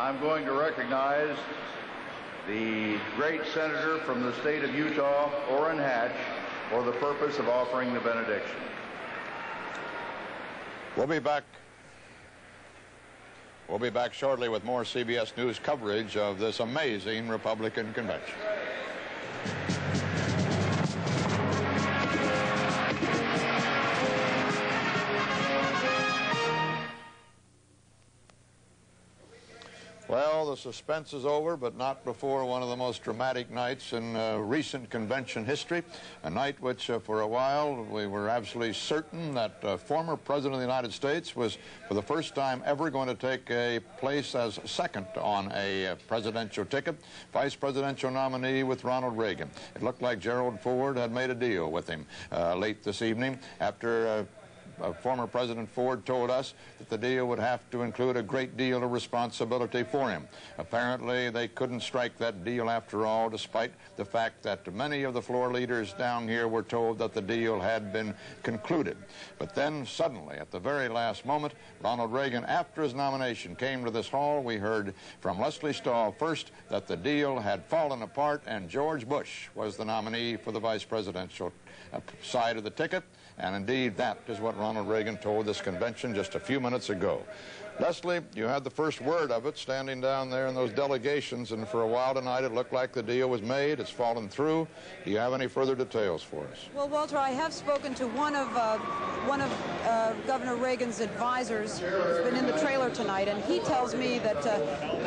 I'm going to recognize the great senator from the state of Utah, Orrin Hatch, for the purpose of offering the benediction. We'll be back shortly with more CBS News coverage of this amazing Republican convention. Well, the suspense is over, but not before one of the most dramatic nights in recent convention history, a night which for a while we were absolutely certain that former President of the United States was for the first time ever going to take a place as second on a presidential ticket, vice presidential nominee with Ronald Reagan. It looked like Gerald Ford had made a deal with him late this evening after former President Ford told us that the deal would have to include a great deal of responsibility for him. Apparently, they couldn't strike that deal after all, despite the fact that many of the floor leaders down here were told that the deal had been concluded. But then, suddenly, at the very last moment, Ronald Reagan, after his nomination, came to this hall. We heard from Lesley Stahl first that the deal had fallen apart and George Bush was the nominee for the vice presidential side of the ticket. And indeed, that is what Ronald Reagan told this convention just a few minutes ago. Lesley, you had the first word of it standing down there in those delegations, and for a while tonight it looked like the deal was made. It's fallen through. Do you have any further details for us? Well, Walter, I have spoken to one of Governor Reagan's advisors who's been in the trailer tonight, and he tells me that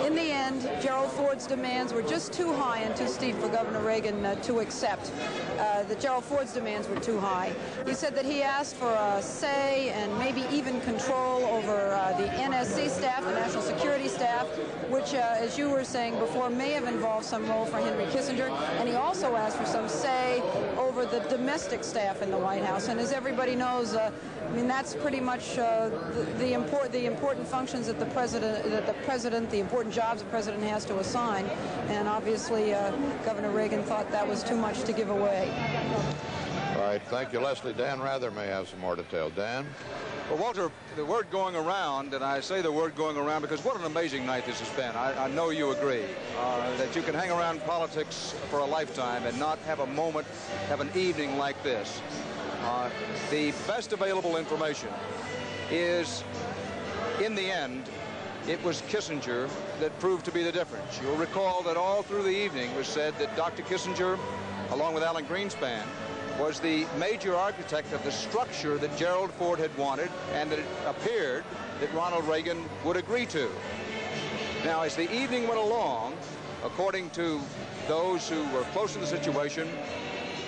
in the end, Gerald Ford's demands were just too high and too steep for Governor Reagan to accept. That Gerald Ford's demands were too high. He said that he asked for a say and maybe even control over the NSC staff, the National Security staff, which, as you were saying before, may have involved some role for Henry Kissinger. And he also asked for some say over the domestic staff in the White House. And as everybody knows, I mean, that's pretty much the important functions that the president, the important jobs the president has to assign. And obviously, Governor Reagan thought that was too much to give away. All right, thank you, Lesley. Dan Rather may have some more detail. Dan? Well, Walter, the word going around, and I say the word going around because what an amazing night this has been. I know you agree that you can hang around politics for a lifetime and not have a moment, have an evening like this. The best available information is, in the end, it was Kissinger that proved to be the difference. You'll recall that all through the evening it was said that Dr. Kissinger, along with Alan Greenspan, was the major architect of the structure that Gerald Ford had wanted and that it appeared that Ronald Reagan would agree to. Now, as the evening went along, according to those who were close to the situation,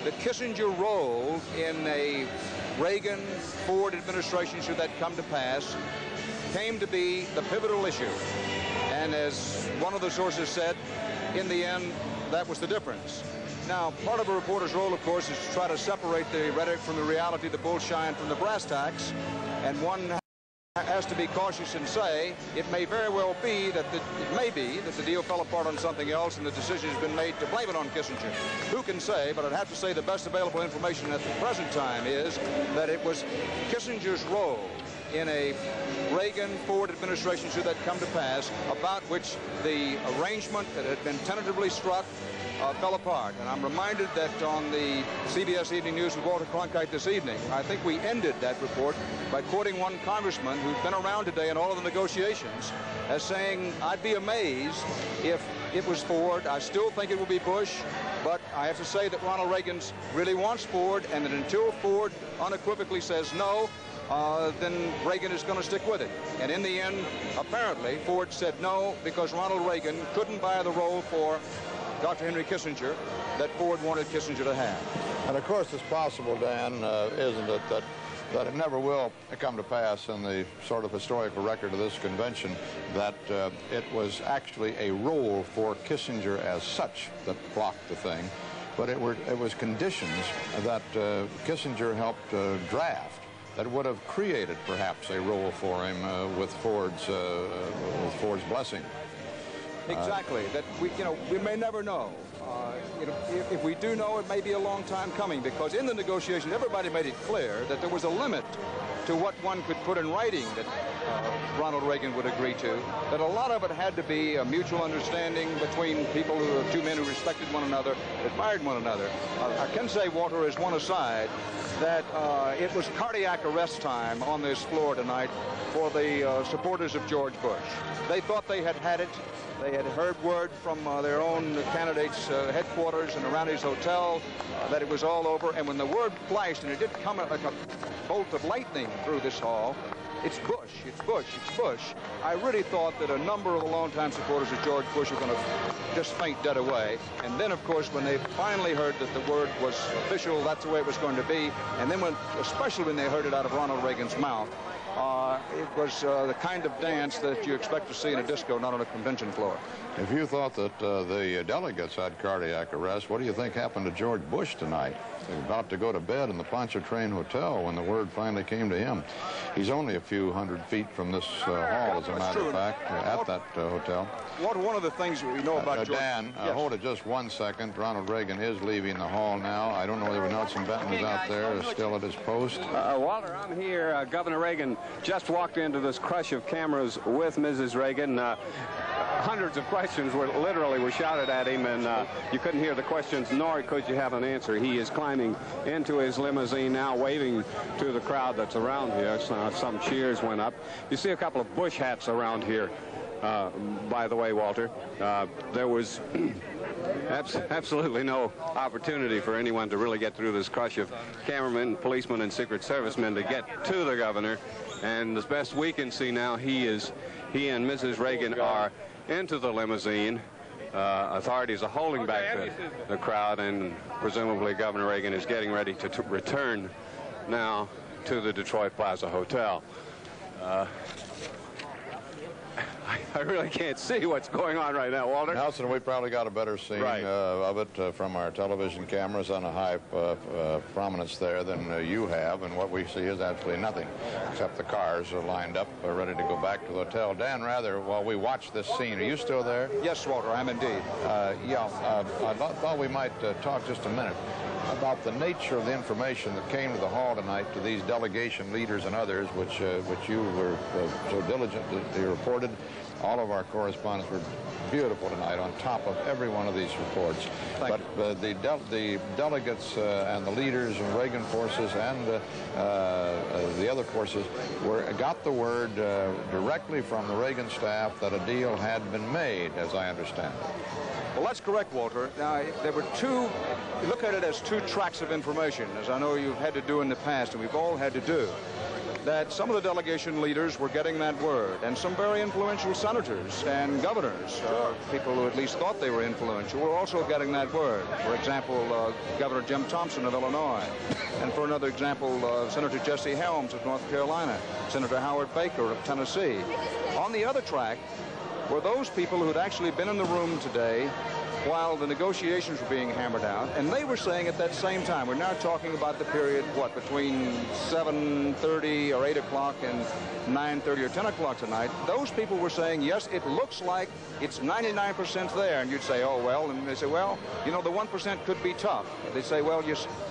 the Kissinger role in a Reagan-Ford administration, should that come to pass, came to be the pivotal issue. And as one of the sources said, in the end, that was the difference. Now, part of a reporter's role, of course, is to try to separate the rhetoric from the reality, the bullshine from the brass tacks, and one has to be cautious and say it may very well be that the deal fell apart on something else and the decision has been made to blame it on Kissinger. Who can say? But I'd have to say the best available information at the present time is that it was Kissinger's role in a Reagan-Ford administration, should that come to pass, about which the arrangement that had been tentatively struck fell apart. And I'm reminded that on the CBS Evening News with Walter Cronkite this evening, I think we ended that report by quoting one congressman who's been around today in all of the negotiations as saying, I'd be amazed if it was Ford. I still think it will be Bush, but I have to say that Ronald Reagan really wants Ford, and that until Ford unequivocally says no, then Reagan is going to stick with it. And in the end, apparently, Ford said no because Ronald Reagan couldn't buy the role for Dr. Henry Kissinger that Ford wanted Kissinger to have. And of course, it's possible, Dan, isn't it, that it never will come to pass in the sort of historical record of this convention that it was actually a role for Kissinger as such that blocked the thing, but it was conditions that Kissinger helped draft that would have created perhaps a role for him with Ford's blessing. Exactly. That we may never know. If we do know, it may be a long time coming, because in the negotiations, everybody made it clear that there was a limit to what one could put in writing that Ronald Reagan would agree to, that a lot of it had to be a mutual understanding between people two men who respected one another, admired one another. I can say, Walter, as one aside, that it was cardiac arrest time on this floor tonight for the supporters of George Bush. They thought they had it. They had heard word from their own candidates' headquarters and around his hotel that it was all over. And when the word flashed, and it did come like a bolt of lightning through this hall, it's Bush, it's Bush, it's Bush. I really thought that a number of the longtime supporters of George Bush were going to just faint dead away. And then, of course, when they finally heard that the word was official, that's the way it was going to be. And then, especially when they heard it out of Ronald Reagan's mouth, it was the kind of dance that you expect to see in a disco, not on a convention floor. If you thought that the delegates had cardiac arrest, what do you think happened to George Bush tonight? He was about to go to bed in the Pontchartrain Hotel when the word finally came to him. He's only a few hundred feet from this hall, as a matter of fact, at that hotel. One of the things we know about George... Dan, yes. Hold it just 1 second. Ronald Reagan is leaving the hall now. I don't know whether Nelson Benton is out there, is still at his post. Walter, I'm here. Governor Reagan just walked into this crush of cameras with Mrs. Reagan. Hundreds of questions were shouted at him, and you couldn't hear the questions, nor could you have an answer. He is climbing into his limousine now, waving to the crowd that's around here. Some cheers went up. You see a couple of Bush hats around here. By the way, Walter, there was absolutely no opportunity for anyone to really get through this crush of cameramen, policemen, and Secret Servicemen to get to the governor. And as best we can see now, he and Mrs. Reagan are into the limousine. Authorities are holding back the crowd, and presumably Governor Reagan is getting ready to return now to the Detroit Plaza Hotel. I really can't see what's going on right now, Walter. Nelson, we probably got a better scene of it from our television cameras on a high prominence there than you have, and what we see is absolutely nothing, except the cars are lined up, ready to go back to the hotel. Dan Rather, while we watch this scene, are you still there? Yes, Walter, I am indeed. I thought we might talk just a minute about the nature of the information that came to the hall tonight to these delegation leaders and others, which you were so diligent that you reported. All of our correspondents were beautiful tonight on top of every one of these reports. But the delegates and the leaders of Reagan forces and the other forces got the word directly from the Reagan staff that a deal had been made, as I understand it. Well, that's correct, Walter. Now, there were two, look at it as two tracks of information, as I know you've had to do in the past, and we've all had to do, that some of the delegation leaders were getting that word, and some very influential senators and governors, people who at least thought they were influential, were also getting that word. For example, Governor Jim Thompson of Illinois, and for another example, Senator Jesse Helms of North Carolina, Senator Howard Baker of Tennessee. On the other track were those people who had actually been in the room today while the negotiations were being hammered out, and they were saying at that same time, we're now talking about the period, between 7:30 or 8 o'clock and 9:30 or 10 o'clock tonight, those people were saying, yes, it looks like it's 99% there. And you'd say, oh, well, and they say, well, the 1% could be tough. They say, well,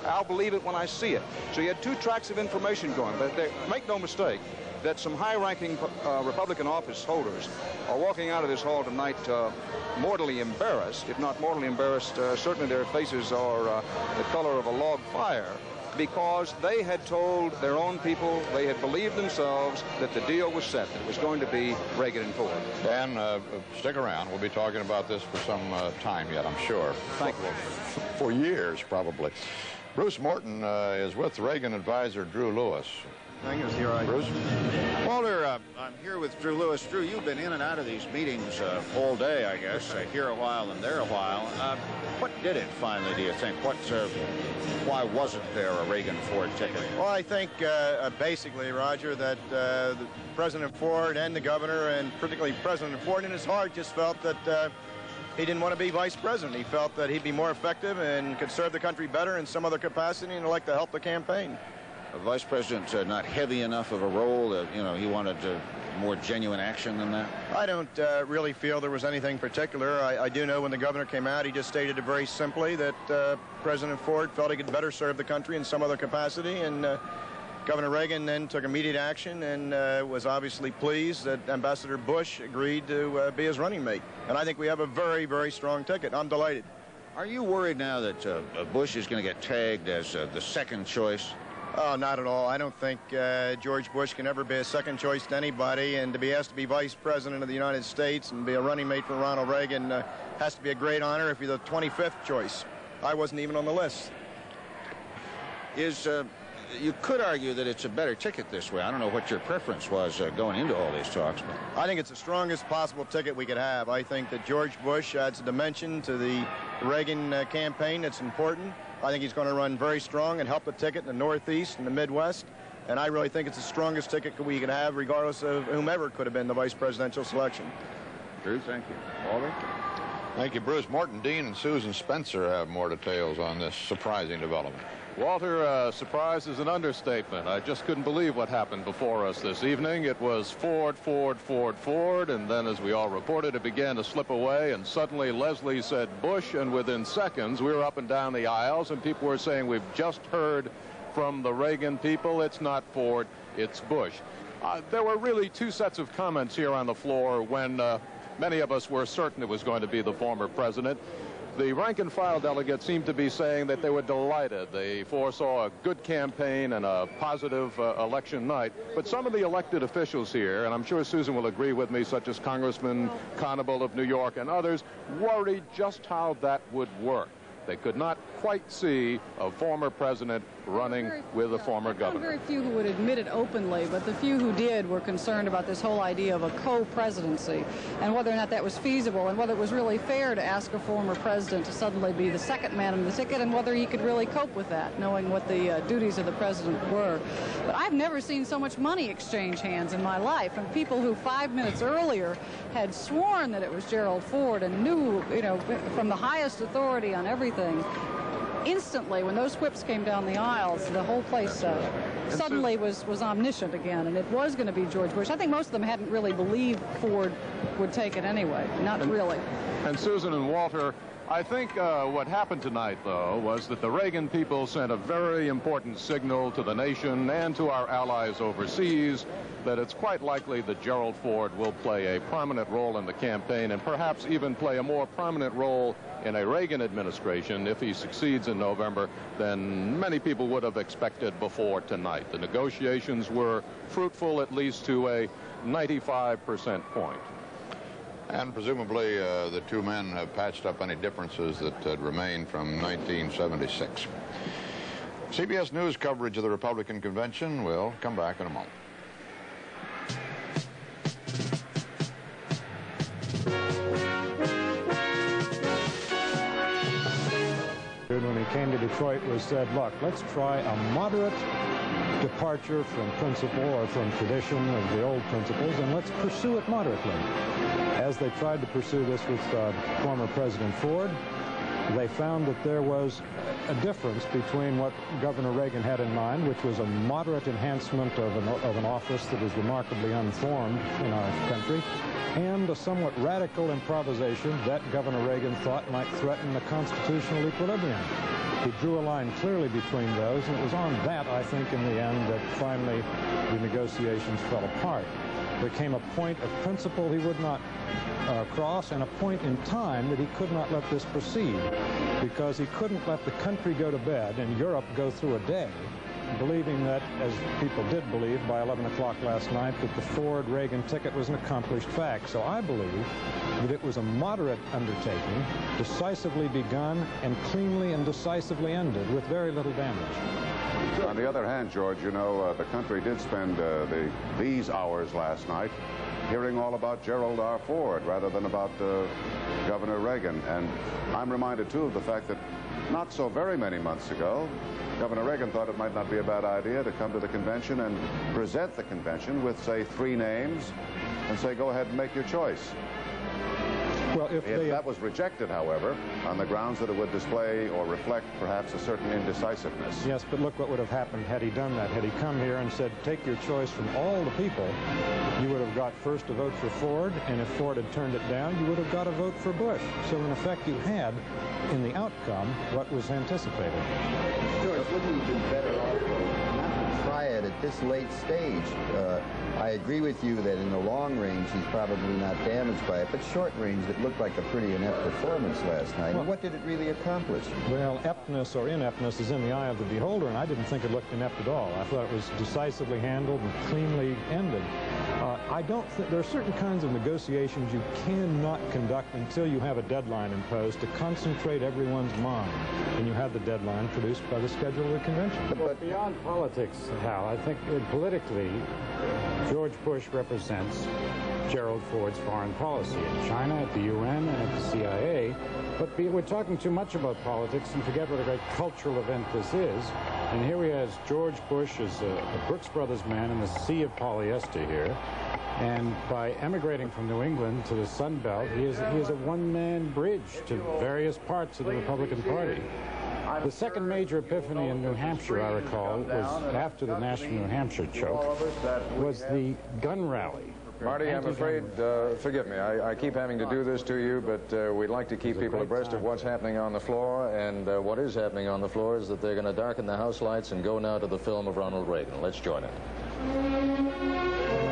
I'll believe it when I see it. So you had two tracks of information going, but make no mistake that some high-ranking Republican office holders are walking out of this hall tonight mortally embarrassed. If not mortally embarrassed, certainly their faces are the color of a log fire, because they had told their own people, they had believed themselves that the deal was set, that it was going to be Reagan and Ford. Dan, stick around. We'll be talking about this for some time yet, I'm sure. Thank you. For years, probably. Bruce Morton is with Reagan advisor Drew Lewis. Bruce? Walter, I'm here with Drew Lewis. Drew, you've been in and out of these meetings all day, I guess, here a while and there a while. What did it finally, do you think? Why wasn't there a Reagan-Ford ticket? Well, I think basically, Roger, that President Ford and the governor, and particularly President Ford in his heart, just felt that he didn't want to be vice president. He felt that he'd be more effective and could serve the country better in some other capacity and like to help the campaign. Vice President not heavy enough of a role? You know, he wanted more genuine action than that? I don't really feel there was anything particular. I do know when the governor came out, he just stated it very simply that President Ford felt he could better serve the country in some other capacity, and Governor Reagan then took immediate action and was obviously pleased that Ambassador Bush agreed to be his running mate. And I think we have a very, very strong ticket. I'm delighted. Are you worried now that Bush is going to get tagged as the second choice? Oh, not at all. I don't think George Bush can ever be a second choice to anybody, and to be asked to be Vice President of the United States and be a running mate for Ronald Reagan has to be a great honor if you're the 25th choice. I wasn't even on the list. You could argue that it's a better ticket this way. I don't know what your preference was going into all these talks. But I think it's the strongest possible ticket we could have. I think that George Bush adds a dimension to the Reagan campaign that's important. I think he's going to run very strong and help the ticket in the Northeast and the Midwest. And I really think it's the strongest ticket we could have, regardless of whomever could have been the vice presidential selection. Bruce, thank you. Walter? Thank you, Bruce. Morton Dean and Susan Spencer have more details on this surprising development. Walter, surprise is an understatement. I just couldn't believe what happened before us this evening. It was Ford, Ford, Ford, Ford, and then, as we all reported, it began to slip away, and suddenly Lesley said Bush, and within seconds we were up and down the aisles, and people were saying, we've just heard from the Reagan people, it's not Ford, it's Bush. There were really two sets of comments here on the floor when many of us were certain it was going to be the former president. The rank-and-file delegates seemed to be saying that they were delighted. They foresaw a good campaign and a positive election night. But some of the elected officials here, and I'm sure Susan will agree with me, such as Congressman Conable of New York and others, worried just how that would work. They could not quite see a former president running with a former governor. Very few who would admit it openly, but the few who did were concerned about this whole idea of a co-presidency and whether or not that was feasible and whether it was really fair to ask a former president to suddenly be the second man on the ticket and whether he could really cope with that, knowing what the duties of the president were. But I've never seen so much money exchange hands in my life, and people who 5 minutes earlier had sworn that it was Gerald Ford and knew, you know, from the highest authority on everything, instantly, when those whips came down the aisles, the whole place suddenly was omniscient again, and it was going to be George Bush. I think most of them hadn't really believed Ford would take it anyway. Not really. And Susan and Walter, I think what happened tonight, though, was that the Reagan people sent a very important signal to the nation and to our allies overseas that it's quite likely that Gerald Ford will play a prominent role in the campaign and perhaps even play a more prominent role in a Reagan administration if he succeeds in November than many people would have expected before tonight. The negotiations were fruitful at least to a 95% point. And presumably the two men have patched up any differences that had remained from 1976. CBS News coverage of the Republican convention will come back in a moment. When he came to Detroit was said, look, let's try a moderate departure from principle or from tradition of the old principles, and let's pursue it moderately. As they tried to pursue this with former President Ford, they found that there was a difference between what Governor Reagan had in mind, which was a moderate enhancement of an office that is remarkably unformed in our country, and a somewhat radical improvisation that Governor Reagan thought might threaten the constitutional equilibrium. He drew a line clearly between those, and it was on that, I think, in the end, that finally the negotiations fell apart. There came a point of principle he would not cross, and a point in time that he could not let this proceed, because he couldn't let the country go to bed and Europe go through a day, believing that, as people did believe by 11 o'clock last night, that the Ford-Reagan ticket was an accomplished fact. So I believe that it was a moderate undertaking, decisively begun and cleanly and decisively ended with very little damage. On the other hand, George, you know, the country did spend these hours last night hearing all about Gerald R. Ford rather than about Governor Reagan. And I'm reminded, too, of the fact that not so very many months ago, Governor Reagan thought it might not be a bad idea to come to the convention and present the convention with, say, 3 names and say, go ahead and make your choice. Well, That was rejected, however, on the grounds that it would display or reflect perhaps a certain indecisiveness. Yes, but look what would have happened had he done that. Had he come here and said, take your choice from all the people, you would have got first a vote for Ford, and if Ford had turned it down, you would have got a vote for Bush. So in effect, you had, in the outcome, what was anticipated. George, wouldn't he be better off not to try it at this late stage? I agree with you that in the long range, he's probably not damaged by it, but short range, it looked like a pretty inept performance last night. And what did it really accomplish? Well, eptness or ineptness is in the eye of the beholder, and I didn't think it looked inept at all. I thought it was decisively handled and cleanly ended. I don't think there are certain kinds of negotiations you cannot conduct until you have a deadline imposed to concentrate everyone's mind. And you had the deadline produced by the schedule of the convention. But beyond politics, Hal, I think politically, George Bush represents Gerald Ford's foreign policy in China, at the UN, and at the CIA. But we're talking too much about politics and forget what a great cultural event this is. And here he has George Bush as a Brooks Brothers man in the sea of polyester here. And by emigrating from New England to the Sun Belt, he is a one-man bridge to various parts of the Republican Party. The second major epiphany in New Hampshire, I recall, was after the National New Hampshire choke, was the gun rally. Marty, I'm afraid, forgive me, I keep having to do this to you, but we'd like to keep people abreast of what's happening on the floor, and what is happening on the floor is that they're going to darken the house lights and go now to the film of Ronald Reagan. Let's join it.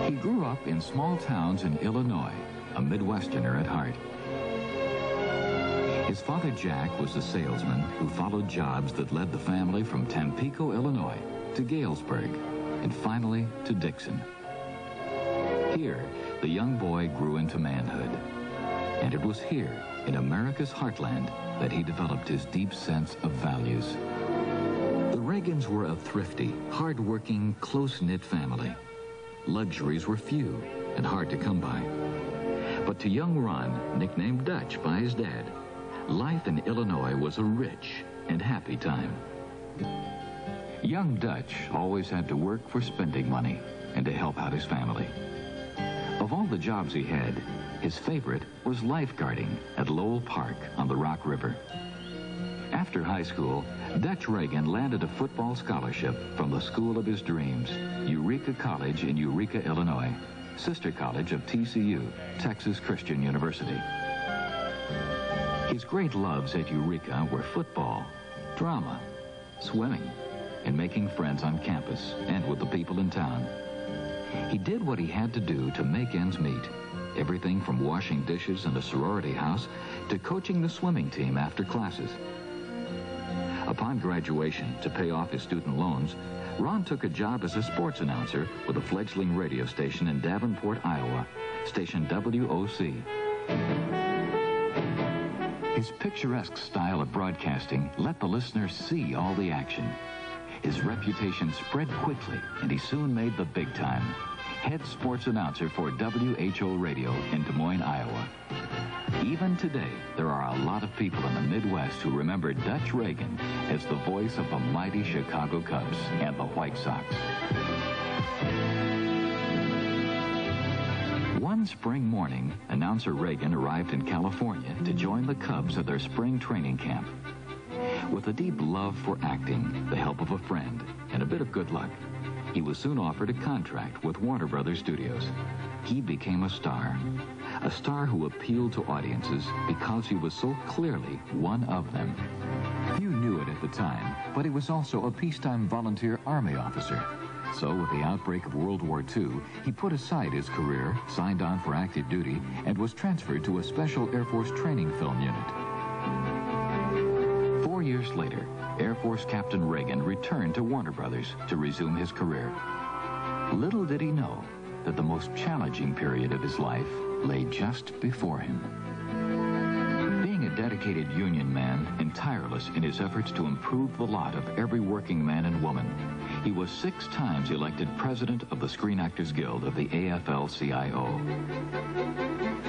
He grew up in small towns in Illinois, a Midwesterner at heart. His father, Jack, was a salesman who followed jobs that led the family from Tampico, Illinois, to Galesburg, and finally to Dixon. Here, the young boy grew into manhood. And it was here, in America's heartland, that he developed his deep sense of values. The Reagans were a thrifty, hard-working, close-knit family. Luxuries were few and hard to come by. But to young Ron, nicknamed Dutch by his dad, life in Illinois was a rich and happy time. Young Dutch always had to work for spending money and to help out his family. Of all the jobs he had, his favorite was lifeguarding at Lowell Park on the Rock River. After high school, Dutch Reagan landed a football scholarship from the school of his dreams, Eureka College in Eureka, Illinois, sister college of TCU, Texas Christian University. His great loves at Eureka were football, drama, swimming, and making friends on campus and with the people in town. He did what he had to do to make ends meet, everything from washing dishes in a sorority house to coaching the swimming team after classes. Upon graduation, to pay off his student loans, Ron took a job as a sports announcer with a fledgling radio station in Davenport, Iowa, station WOC. His picturesque style of broadcasting let the listener see all the action. His reputation spread quickly, and he soon made the big time. Head sports announcer for WHO Radio in Des Moines, Iowa. Even today, there are a lot of people in the Midwest who remember Dutch Reagan as the voice of the mighty Chicago Cubs and the White Sox. One spring morning, announcer Reagan arrived in California to join the Cubs at their spring training camp. With a deep love for acting, the help of a friend, and a bit of good luck, he was soon offered a contract with Warner Brothers Studios. He became a star who appealed to audiences because he was so clearly one of them. Few knew it at the time, but he was also a peacetime volunteer Army officer. So with the outbreak of World War II, he put aside his career, signed on for active duty, and was transferred to a Special Air Force training film unit. 4 years later, Air Force Captain Reagan returned to Warner Brothers to resume his career. Little did he know that the most challenging period of his life lay just before him. Being a dedicated union man and tireless in his efforts to improve the lot of every working man and woman, he was 6 times elected president of the Screen Actors Guild of the AFL-CIO.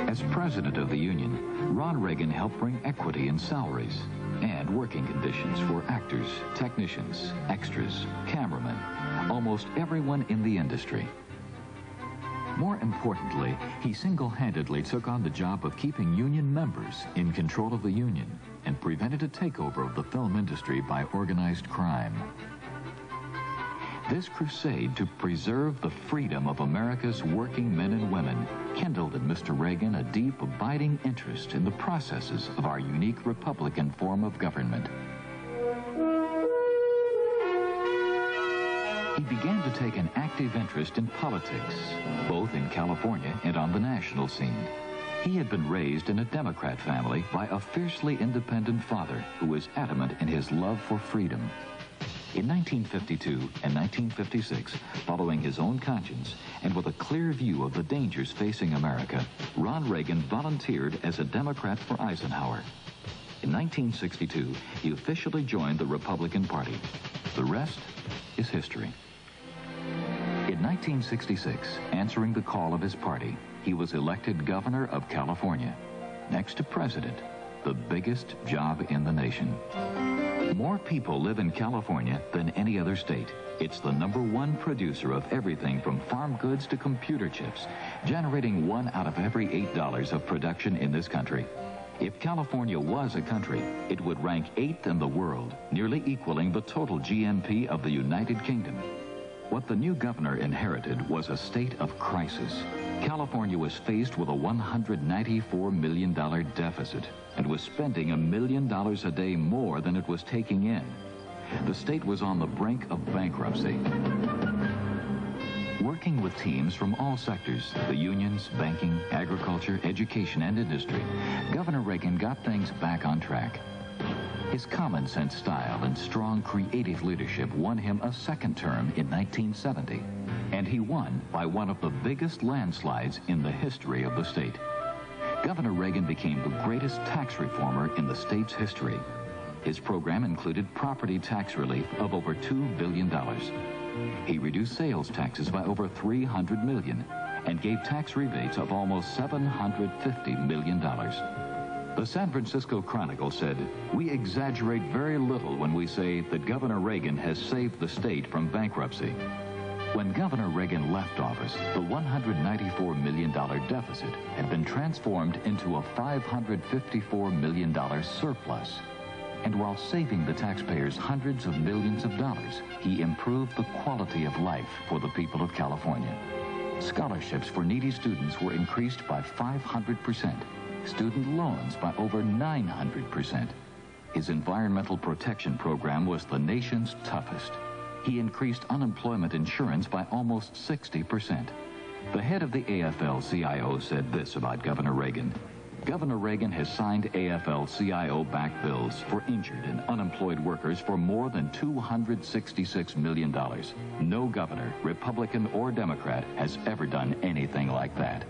As president of the union, Ron Reagan helped bring equity in salaries and working conditions for actors, technicians, extras, cameramen, almost everyone in the industry. More importantly, he single-handedly took on the job of keeping union members in control of the union and prevented a takeover of the film industry by organized crime. This crusade to preserve the freedom of America's working men and women kindled in Mr. Reagan a deep, abiding interest in the processes of our unique Republican form of government. He began to take an active interest in politics, both in California and on the national scene. He had been raised in a Democrat family by a fiercely independent father who was adamant in his love for freedom. In 1952 and 1956, following his own conscience and with a clear view of the dangers facing America, Ron Reagan volunteered as a Democrat for Eisenhower. In 1962, he officially joined the Republican Party. The rest is history. In 1966, answering the call of his party, he was elected governor of California. Next to president, the biggest job in the nation. More people live in California than any other state. It's the #1 producer of everything from farm goods to computer chips, generating 1 out of every $8 of production in this country. If California was a country, it would rank 8th in the world, nearly equaling the total GNP of the United Kingdom. What the new governor inherited was a state of crisis. California was faced with a $194 million deficit and was spending $1 million a day more than it was taking in. The state was on the brink of bankruptcy. Working with teams from all sectors, the unions, banking, agriculture, education, and industry, Governor Reagan got things back on track. His common sense style and strong creative leadership won him a second term in 1970. And he won by one of the biggest landslides in the history of the state. Governor Reagan became the greatest tax reformer in the state's history. His program included property tax relief of over $2 billion. He reduced sales taxes by over $300 million and gave tax rebates of almost $750 million. The San Francisco Chronicle said, "We exaggerate very little when we say that Governor Reagan has saved the state from bankruptcy." When Governor Reagan left office, the $194 million deficit had been transformed into a $554 million surplus. And while saving the taxpayers hundreds of millions of dollars, he improved the quality of life for the people of California. Scholarships for needy students were increased by 500%. Student loans by over 900%. His environmental protection program was the nation's toughest. He increased unemployment insurance by almost 60%. The head of the AFL-CIO said this about Governor Reagan. Governor Reagan has signed AFL-CIO-backed bills for injured and unemployed workers for more than $266 million. No governor, Republican or Democrat, has ever done anything like that.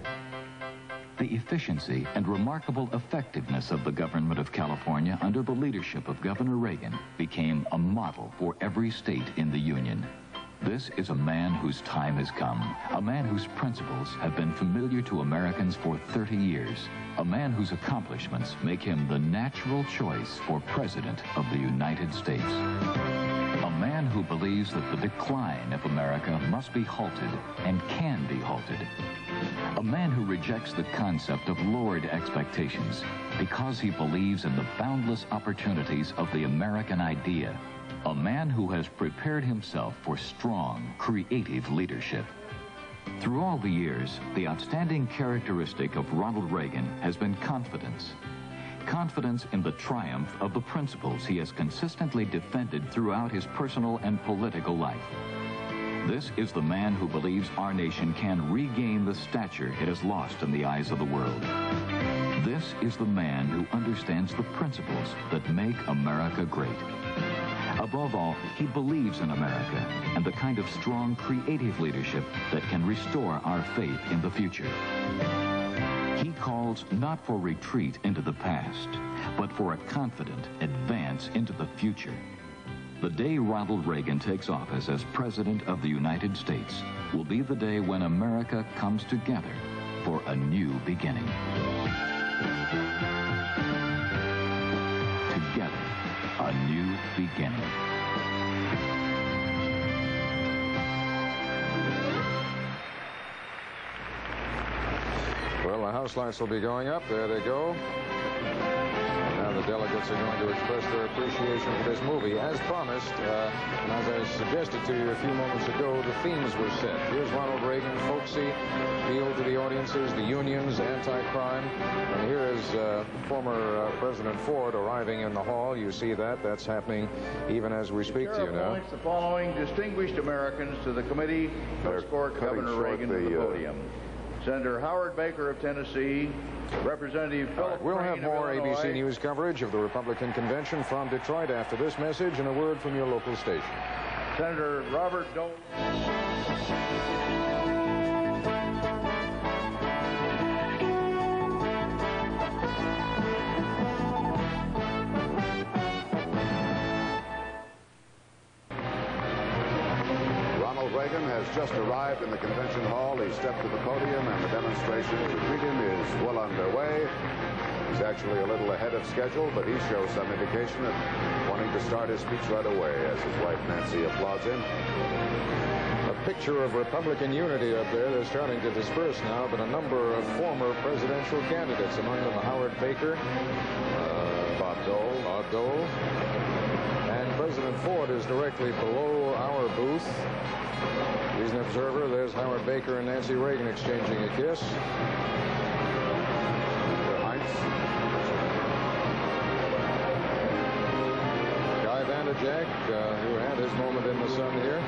The efficiency and remarkable effectiveness of the government of California under the leadership of Governor Reagan became a model for every state in the Union. This is a man whose time has come, a man whose principles have been familiar to Americans for 30 years, a man whose accomplishments make him the natural choice for President of the United States. A man who believes that the decline of America must be halted and can be halted. A man who rejects the concept of lowered expectations because he believes in the boundless opportunities of the American idea. A man who has prepared himself for strong, creative leadership. Through all the years, the outstanding characteristic of Ronald Reagan has been confidence. Confidence in the triumph of the principles he has consistently defended throughout his personal and political life. This is the man who believes our nation can regain the stature it has lost in the eyes of the world. This is the man who understands the principles that make America great. Above all, he believes in America and the kind of strong, creative leadership that can restore our faith in the future. He calls not for retreat into the past, but for a confident advance into the future. The day Ronald Reagan takes office as President of the United States will be the day when America comes together for a new beginning. Together, a new beginning. the house lights will be going up. There they go. Now the delegates are going to express their appreciation for this movie. As promised, and as I suggested to you a few moments ago, the themes were set. Here's Ronald Reagan, folksy, appeal to the audiences, the unions, anti-crime. And here is former President Ford arriving in the hall. You see that. That's happening even as we speak to you now. The following distinguished Americans to the committee to escort Governor Reagan to the podium. Senator Howard Baker of Tennessee, Representative Philip We'll Crane have more of Illinois. ABC News coverage of the Republican convention from Detroit after this message and a word from your local station. Senator Robert Dole. Reagan has just arrived in the convention hall. He stepped to the podium, and the demonstration to greet him is well underway. He's actually a little ahead of schedule, but he shows some indication of wanting to start his speech right away as his wife Nancy applauds him. A picture of Republican unity up there. They're starting to disperse now, but a number of former presidential candidates, among them Howard Baker, Bob Dole, and President Ford is directly below our booth. He's an observer. There's Howard Baker and Nancy Reagan exchanging a kiss. Guy Vanderjack, who had his moment in the sun here.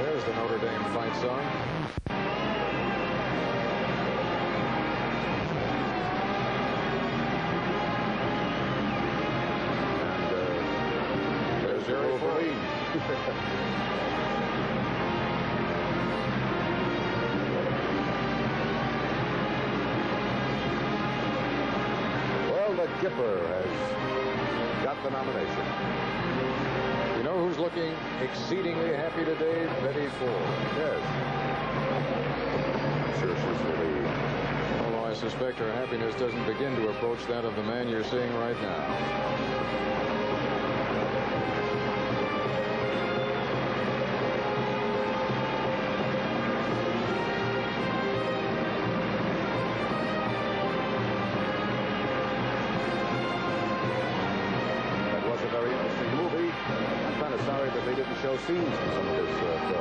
There's the Notre Dame fight song. Well, the Kipper has got the nomination. You know who's looking exceedingly happy today? Betty Ford. Yes. I'm sure she's relieved. Although I suspect her happiness doesn't begin to approach that of the man you're seeing right now. Show scenes in some of his films.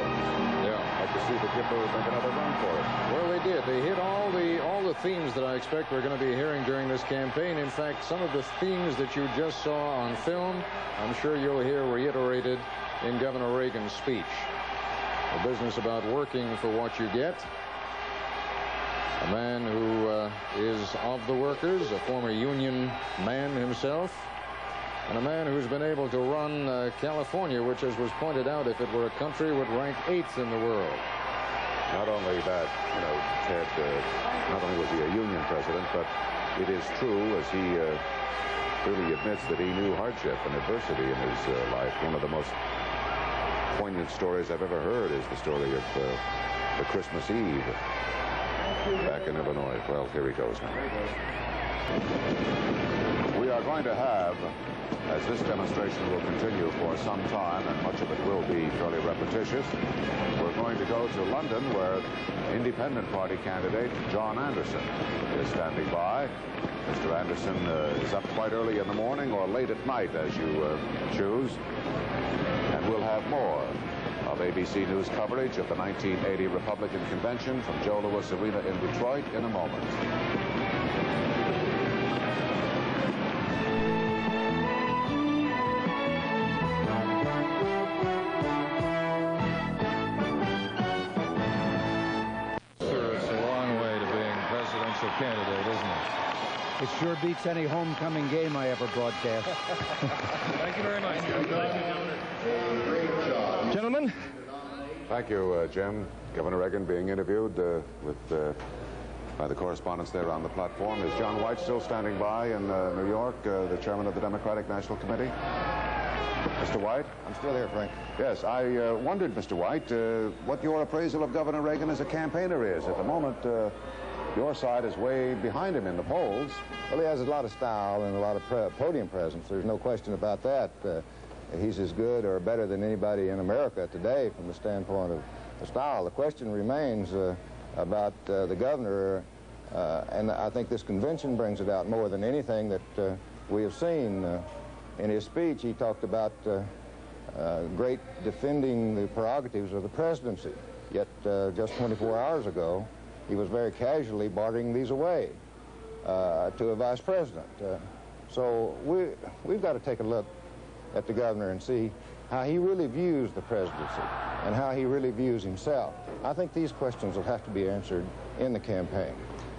Yeah. Like to see the Kipper make another run for it. Well, they did. They hit all the themes that I expect we're going to be hearing during this campaign. In fact, some of the themes that you just saw on film, I'm sure you'll hear reiterated in Governor Reagan's speech. The business about working for what you get. A man who is of the workers, a former union man himself. And a man who's been able to run California, which, as was pointed out, if it were a country, would rank 8th in the world. Not only that, Ted, not only was he a union president, but it is true, as he really admits, that he knew hardship and adversity in his life. One of the most poignant stories I've ever heard is the story of the Christmas Eve back in Illinois. Well, here he goes now. We are going to have, as this demonstration will continue for some time, and much of it will be fairly repetitious, we're going to go to London, where Independent Party candidate John Anderson is standing by. Mr. Anderson is up quite early in the morning or late at night, as you choose. And we'll have more of ABC News coverage of the 1980 Republican Convention from Joe Louis Arena in Detroit in a moment. Candidate, isn't it? It sure beats any homecoming game I ever broadcast. Thank you very much. Gentlemen. Thank you, Jim. Governor Reagan being interviewed by the correspondents there on the platform. Is John White still standing by in New York, the chairman of the Democratic National Committee? Mr. White? I'm still here, Frank. Yes, I wondered, Mr. White, what your appraisal of Governor Reagan as a campaigner is. At the moment, your side is way behind him in the polls. Well, he has a lot of style and a lot of podium presence. There's no question about that. he's as good or better than anybody in America today from the standpoint of the style. The question remains about the governor, and I think this convention brings it out more than anything that we have seen. In his speech, he talked about great defending the prerogatives of the presidency, yet just 24 hours ago, he was very casually bartering these away to a vice president. So we've got to take a look at the governor and see how he really views the presidency and how he really views himself. I think these questions will have to be answered in the campaign.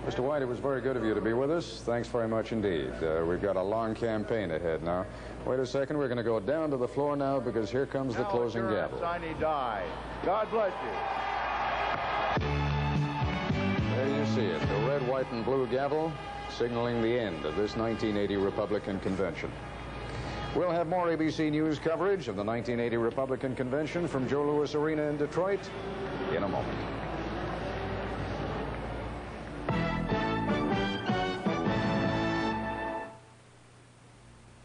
Mr. White, it was very good of you to be with us. Thanks very much indeed. We've got a long campaign ahead now. Wait a second, we're going to go down to the floor now because here comes the closing gavel. Sine die. God bless you. There you see it, the red, white, and blue gavel signaling the end of this 1980 Republican convention. We'll have more ABC News coverage of the 1980 Republican convention from Joe Louis Arena in Detroit in a moment.